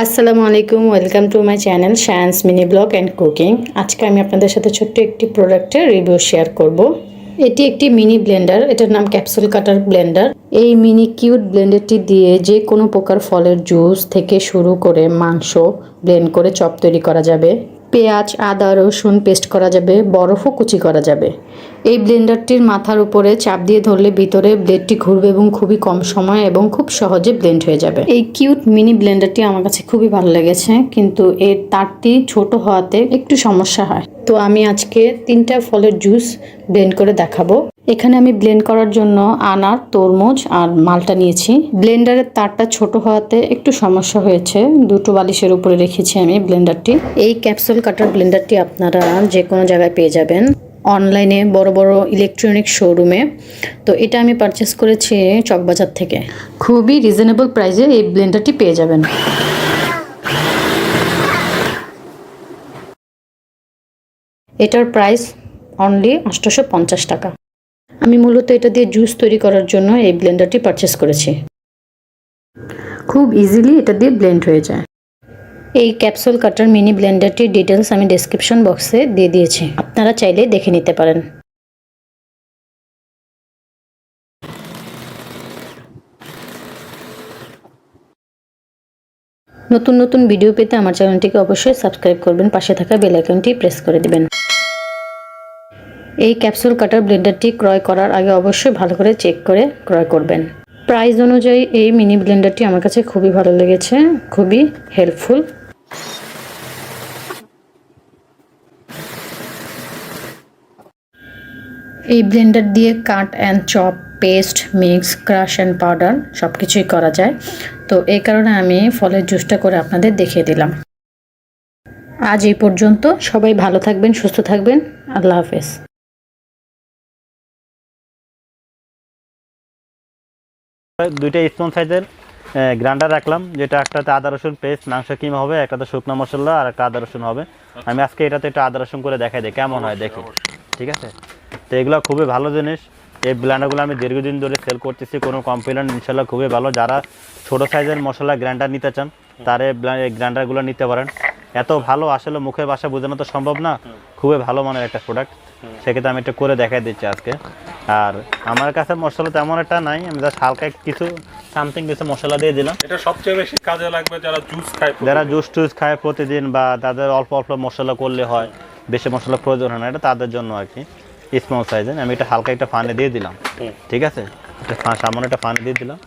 আসসালামু আলাইকুম, welcome to my channel Shayan's mini blog and cooking. আজকে আমি আপনাদের সাথে ছোট্ট একটি প্রোডাক্টের রিভিউ শেয়ার করব। এটি একটি মিনি ব্লেন্ডার, এটার নাম ক্যাপসুল কাটার ব্লেন্ডার। এই মিনি কিউট ব্লেন্ডারটি দিয়ে যে কোনো প্রকার ফলের জুস থেকে শুরু করে মাংস ব্লেন্ড করে চপ তৈরি করা যাবে। পেঁয়াজ, আদা, রসুন পেস্ট করা যাবে, বরফও কুচি করা যাবে। এই ব্লেন্ডারটির মাথার উপরে চাপ দিয়ে ধরলে ভিতরে ব্লেডটি ঘুরবে এবং খুবই কম সময় এবং খুব সহজে ব্লেন্ড হয়ে যাবে। এই কিউট মিনি ব্লেন্ডারটি আমার কাছে খুবই ভালো লেগেছে, কিন্তু এর তারটি ছোট হওয়াতে একটু সমস্যা হয়। তো আমি আজকে 3টা ফলের জুস ব্লেন্ড করে দেখাবো। এখানে আমি ব্লেন্ড করার জন্য আনার, তরমুজ আর মালটা নিয়েছি। ব্লেন্ডারের তারটা ছোট হওয়াতে একটু সমস্যা হয়েছে, দুটো বালিশের উপরে রেখেছি আমি ব্লেন্ডারটি। এই ক্যাপসুল কাটার ব্লেন্ডারটি আপনারা যে কোনো জায়গায় পেয়ে যাবেন, অনলাইনে, বড় বড় ইলেকট্রনিক শোরুমে। তো এটা আমি পারচেস করেছি চকবাজার থেকে। খুবই রিজনেবল প্রাইসে এই ব্লেন্ডারটি পেয়ে যাবেন। এটার প্রাইস অনলি 850 টাকা। আমি মূলত এটা দিয়ে জুস তৈরি করার জন্য এই ব্লেন্ডারটি পারচেস করেছি। খুব ইজিলি এটা দিয়ে ব্লেন্ড হয়ে যায়। এই ক্যাপসুল কাটার মিনি ব্লেন্ডারটির ডিটেলস আমি ডেসক্রিপশন বক্সে দিয়ে দিয়েছি, আপনারা চাইলে দেখে নিতে পারেন। নতুন নতুন ভিডিও পেতে আমার চ্যানেলটিকে অবশ্যই সাবস্ক্রাইব করবেন, পাশে থাকা বেল আইকনটি প্রেস করে দিবেন। এই ক্যাপসুল কাটার ব্লেন্ডারটি ক্রয় করার আগে অবশ্যই ভালো করে চেক করে ক্রয় করবেন। প্রাইস অনুযায়ী এই মিনি ব্লেন্ডারটি আমার কাছে খুবই ভালো লেগেছে, খুবই হেল্পফুল। এই ব্লেন্ডার দিয়ে cut and chop, paste, mix, crush and powder সব কিছুই করা যায়। তো এই কারণে আমি ফলের জুসটা করে আপনাদের দেখিয়ে দিলাম। আজ এই পর্যন্ত। সবাই ভালো থাকবেন, সুস্থ থাকবেন। আল্লাহ হাফেজ। দুইটা স্পুন সাইজের গ্রাইন্ডার রাখলাম, যেটা একটাতে আদা রসুন পেস্ট, মাংস কিমা হবে, একটাতে শুকনো মশলা আর একটা আদা রসুন হবে। আমি আজকে এটাতে একটু আদা রসুন করে দেখাই দিই কেমন হয় দেখি, ঠিক আছে? তো এগুলো খুবই ভালো জিনিস। এই ব্লেন্ডারগুলো আমি দীর্ঘদিন ধরে সেল করতেছি, কোনো কমপ্লেন ইনশাল্লাহ খুবই ভালো। যারা ছোটো সাইজের মশলা গ্রাইন্ডার নিতে চান তারা এই গ্রাইন্ডারগুলো নিতে পারেন। এত ভালো, আসলে মুখের ভাষা বোঝানো তো সম্ভব না, খুবই ভালো মানের একটা প্রোডাক্ট। সেক্ষেত্রে আমি একটু করে দেখাই দিচ্ছি আজকে। আর আমার কাছে মশলা তেমন একটা নাই, আমি জাস্ট হালকা কিছু সামথিং কিছু মশলা দিয়ে দিলাম। এটা সবচেয়ে বেশি কাজে লাগবে যারা জুস খায়, যারা জুস টুস খায় প্রতিদিন, বা তাদের অল্প অল্প মশলা করলে হয়, বেশি মশলা প্রয়োজন হয় না, এটা তাদের জন্য আর কি। স্মল সাইজের আমি এটা হালকা একটা পানি দিয়ে দিলাম, ঠিক আছে? সামান্য একটা পানি দিয়ে দিলাম।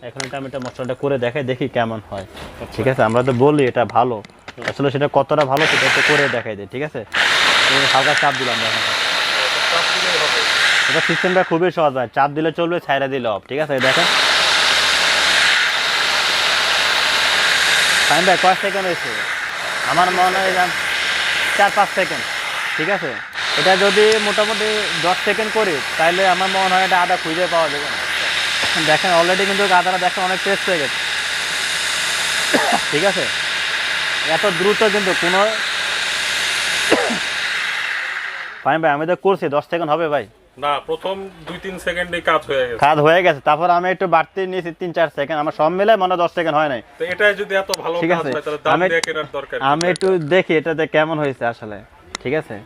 এখন এটা আমি এটা মশলাটা করে দেখাই, দেখি কেমন হয়, ঠিক আছে? আমরা তো বলি এটা ভালো, আসলে সেটা কতটা ভালো সেটা একটু করে দেখাই দিই, ঠিক আছে? হালকা চাপ দিলাম, দেখেন এটা সিস্টেমটা খুবই সহজ হয়, চাপ দিলে চলবে, ছাইরা দিলে অফ, ঠিক আছে? দেখেন টাইমটা কয় সেকেন্ড হয়েছে, আমার মনে হয় 4-5 সেকেন্ড, ঠিক আছে? এটা যদি মোটামুটি 10 সেকেন্ড করি তাহলে আমার মনে হয় এটা আদা খুঁজে পাওয়া যাবে না। দেখেন অলরেডি কিন্তু আদাটা দেখেন অনেক টেস্ট হয়ে গেছে, ঠিক আছে? এত দ্রুত কিন্তু কোনো ভাই আমি তো করছি 10 সেকেন্ড হবে ভাই না, প্রথম 2-3 সেকেন্ডে কাজ হয়ে গেছে। তারপর আমি একটু বাড়তি নিয়েছি 3-4 সেকেন্ড, আমার সব মিলে মনে 10 সেকেন্ড হয় নাই। তো এটাই যদি এত ভালো ঠিক কাজ আছে, হয় তাহলে দাম দিয়ে কেনার দরকার। আমি একটু দেখি এটাতে কেমন হয়েছে আসলে, ঠিক আছে?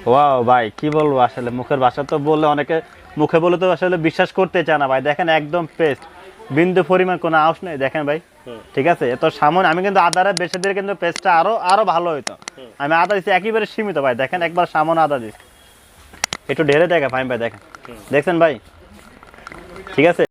ওয়াও ভাই, কি বলবো, আসলে মুখের ভাষা তো বললে অনেকে মুখে বলে তো আসলে বিশ্বাস করতে চায় না ভাই। দেখেন একদম পেস্ট, বিন্দু পরিমাণ কোনো আউশ নেই, দেখেন ভাই, ঠিক আছে? এত সামনে আমি কিন্তু আদারে বেশি দিয়ে কিন্তু পেস্টটা আরো ভালো হইতো। আমি আদা দিচ্ছি একেবারে সীমিত ভাই, দেখেন একবার সামনে আদা দিচ্ছি, একটু ঢেলে দেখা ভাই, দেখেন দেখছেন ভাই, ঠিক আছে?